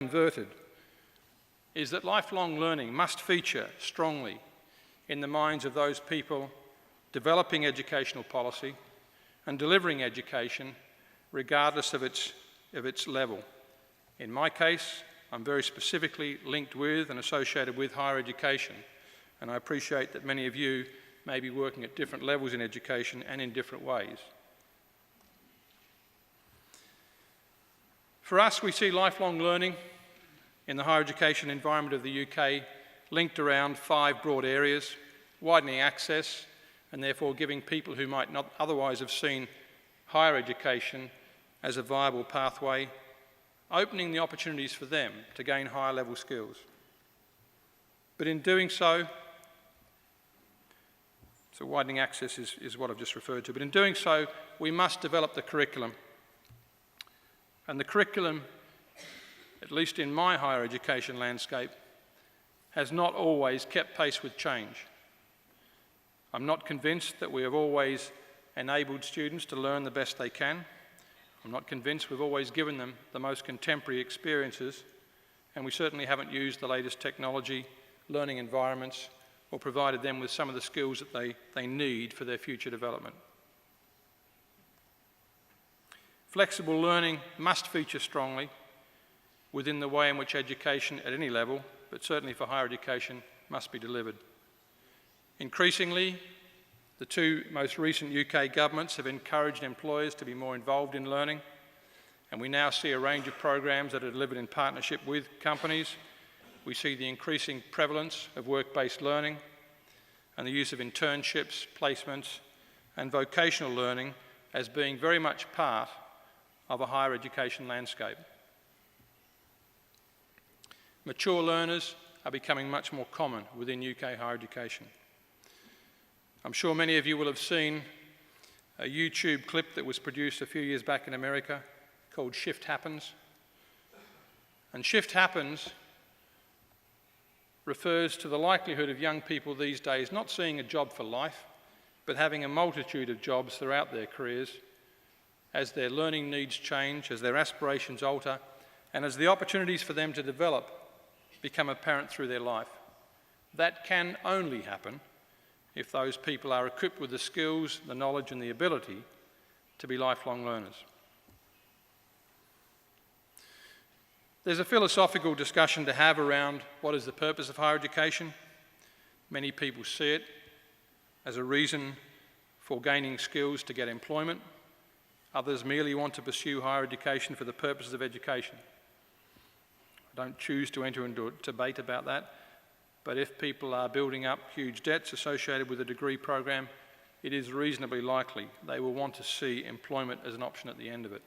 inverted, is that lifelong learning must feature strongly in the minds of those people developing educational policy and delivering education regardless of its level. In my case, I'm very specifically linked with and associated with higher education, and I appreciate that many of you may be working at different levels in education and in different ways. For us, we see lifelong learning in the higher education environment of the UK linked around 5 broad areas: widening access, and therefore giving people who might not otherwise have seen higher education as a viable pathway, opening the opportunities for them to gain higher level skills. But in doing so widening access is what I've just referred to, but in doing so, we must develop the curriculum. And the curriculum, at least in my higher education landscape, has not always kept pace with change. I'm not convinced that we have always enabled students to learn the best they can. I'm not convinced we've always given them the most contemporary experiences, and we certainly haven't used the latest technology, learning environments, or provided them with some of the skills that they need for their future development. Flexible learning must feature strongly within the way in which education at any level, but certainly for higher education, must be delivered. Increasingly, the 2 most recent UK governments have encouraged employers to be more involved in learning, and we now see a range of programs that are delivered in partnership with companies. We see the increasing prevalence of work-based learning and the use of internships, placements, and vocational learning as being very much part of a higher education landscape. Mature learners are becoming much more common within UK higher education. I'm sure many of you will have seen a YouTube clip that was produced a few years back in America called Shift Happens. And Shift Happens refers to the likelihood of young people these days not seeing a job for life, but having a multitude of jobs throughout their careers as their learning needs change, as their aspirations alter, and as the opportunities for them to develop become apparent through their life. That can only happen if those people are equipped with the skills, the knowledge, and the ability to be lifelong learners. There's a philosophical discussion to have around what is the purpose of higher education. Many people see it as a reason for gaining skills to get employment. Others merely want to pursue higher education for the purposes of education. I don't choose to enter into a debate about that, but if people are building up huge debts associated with a degree program, it is reasonably likely they will want to see employment as an option at the end of it.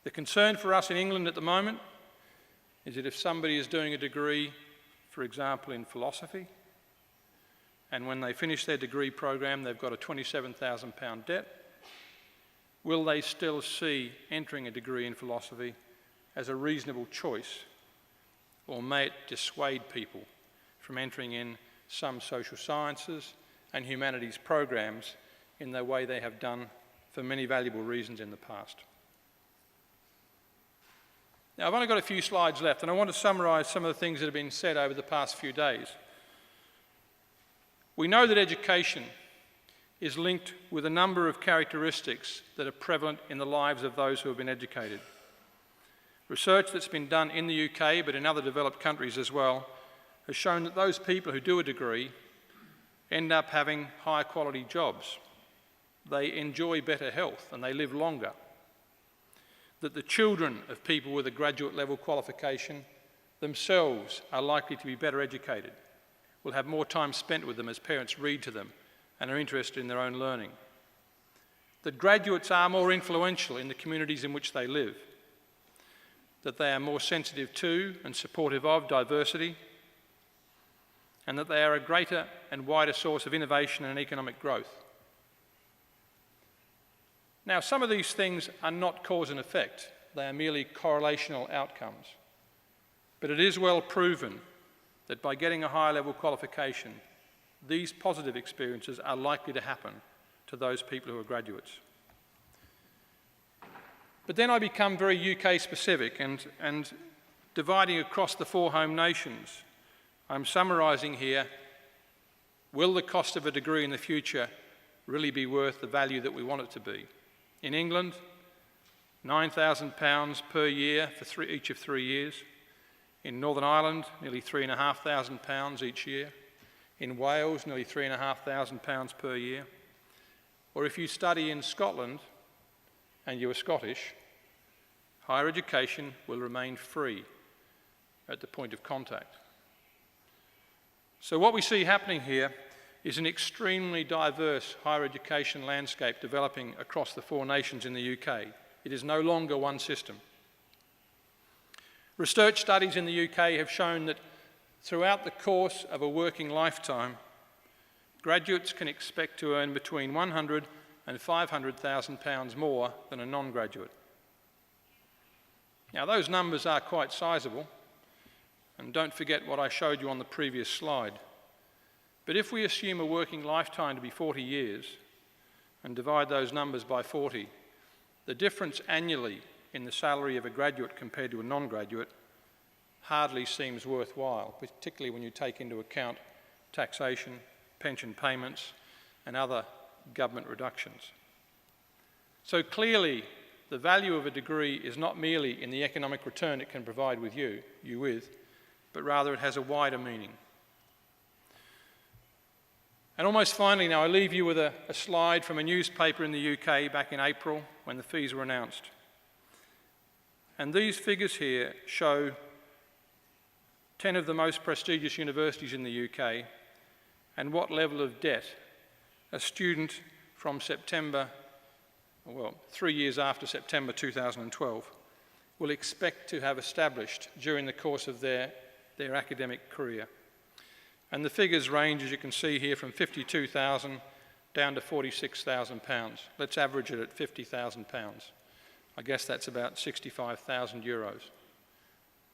The concern for us in England at the moment is that if somebody is doing a degree, for example, in philosophy, and when they finish their degree program, they've got a £27,000 debt, will they still see entering a degree in philosophy as a reasonable choice, or may it dissuade people from entering in some social sciences and humanities programs in the way they have done for many valuable reasons in the past? Now, I've only got a few slides left, and I want to summarise some of the things that have been said over the past few days. We know that education is linked with a number of characteristics that are prevalent in the lives of those who have been educated. Research that's been done in the UK, but in other developed countries as well, has shown that those people who do a degree end up having higher quality jobs. They enjoy better health and they live longer. That the children of people with a graduate level qualification themselves are likely to be better educated, will have more time spent with them as parents read to them and are interested in their own learning. That graduates are more influential in the communities in which they live. That they are more sensitive to and supportive of diversity, and that they are a greater and wider source of innovation and economic growth. Now, some of these things are not cause and effect. They are merely correlational outcomes. But it is well proven that by getting a higher level qualification, these positive experiences are likely to happen to those people who are graduates. But then I become very UK specific, and dividing across the 4 home nations, I'm summarising here, will the cost of a degree in the future really be worth the value that we want it to be? In England, £9,000 per year for each of 3 years. In Northern Ireland, nearly £3,500 each year. In Wales, nearly £3,500 per year. Or if you study in Scotland and you are Scottish, higher education will remain free at the point of contact. So what we see happening here is an extremely diverse higher education landscape developing across the 4 nations in the UK. It is no longer one system. Research studies in the UK have shown that throughout the course of a working lifetime, graduates can expect to earn between £100,000 and £500,000 more than a non-graduate. Now, those numbers are quite sizable, and don't forget what I showed you on the previous slide. But if we assume a working lifetime to be 40 years and divide those numbers by 40, the difference annually in the salary of a graduate compared to a non-graduate hardly seems worthwhile, particularly when you take into account taxation, pension payments, and other government reductions. So clearly, the value of a degree is not merely in the economic return it can provide with you with, but rather it has a wider meaning. And almost finally now, I leave you with a slide from a newspaper in the UK back in April when the fees were announced. And these figures here show 10 of the most prestigious universities in the UK and what level of debt a student from September, well, 3 years after September 2012, will expect to have established during the course of their academic career. And the figures range, as you can see here, from £52,000 down to £46,000. Let's average it at £50,000. I guess that's about 65,000 euros.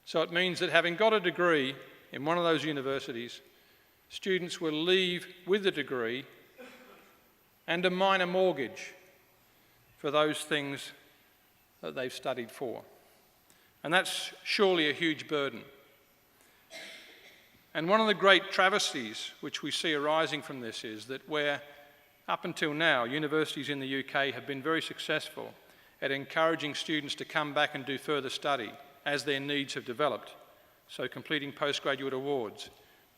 So it means that having got a degree in one of those universities, students will leave with a degree and a minor mortgage for those things that they've studied for. And that's surely a huge burden. And one of the great travesties which we see arising from this is that where, up until now, universities in the UK have been very successful at encouraging students to come back and do further study as their needs have developed, so completing postgraduate awards,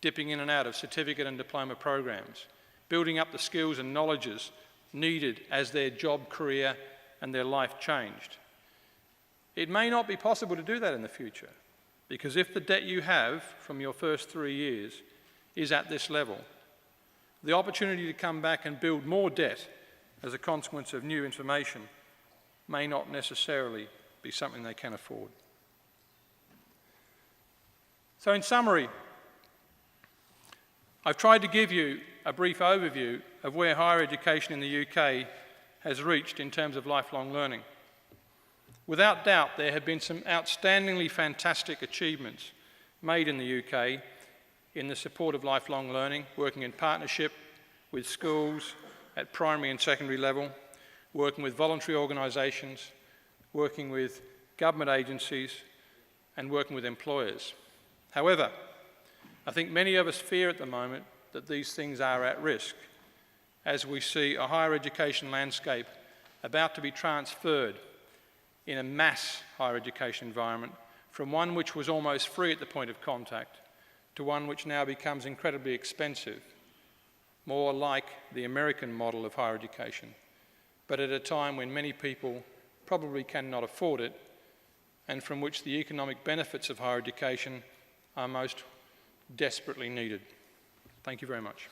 dipping in and out of certificate and diploma programs, building up the skills and knowledges needed as their job, career, and their life changed. It may not be possible to do that in the future, because if the debt you have from your first 3 years is at this level, the opportunity to come back and build more debt as a consequence of new information may not necessarily be something they can afford. So in summary, I've tried to give you a brief overview of where higher education in the UK has reached in terms of lifelong learning. Without doubt, there have been some outstandingly fantastic achievements made in the UK in the support of lifelong learning, working in partnership with schools at primary and secondary level, working with voluntary organisations, working with government agencies, and working with employers. However, I think many of us fear at the moment that these things are at risk as we see a higher education landscape about to be transferred in a mass higher education environment from one which was almost free at the point of contact to one which now becomes incredibly expensive, more like the American model of higher education, but at a time when many people probably cannot afford it and from which the economic benefits of higher education are most desperately needed. Thank you very much.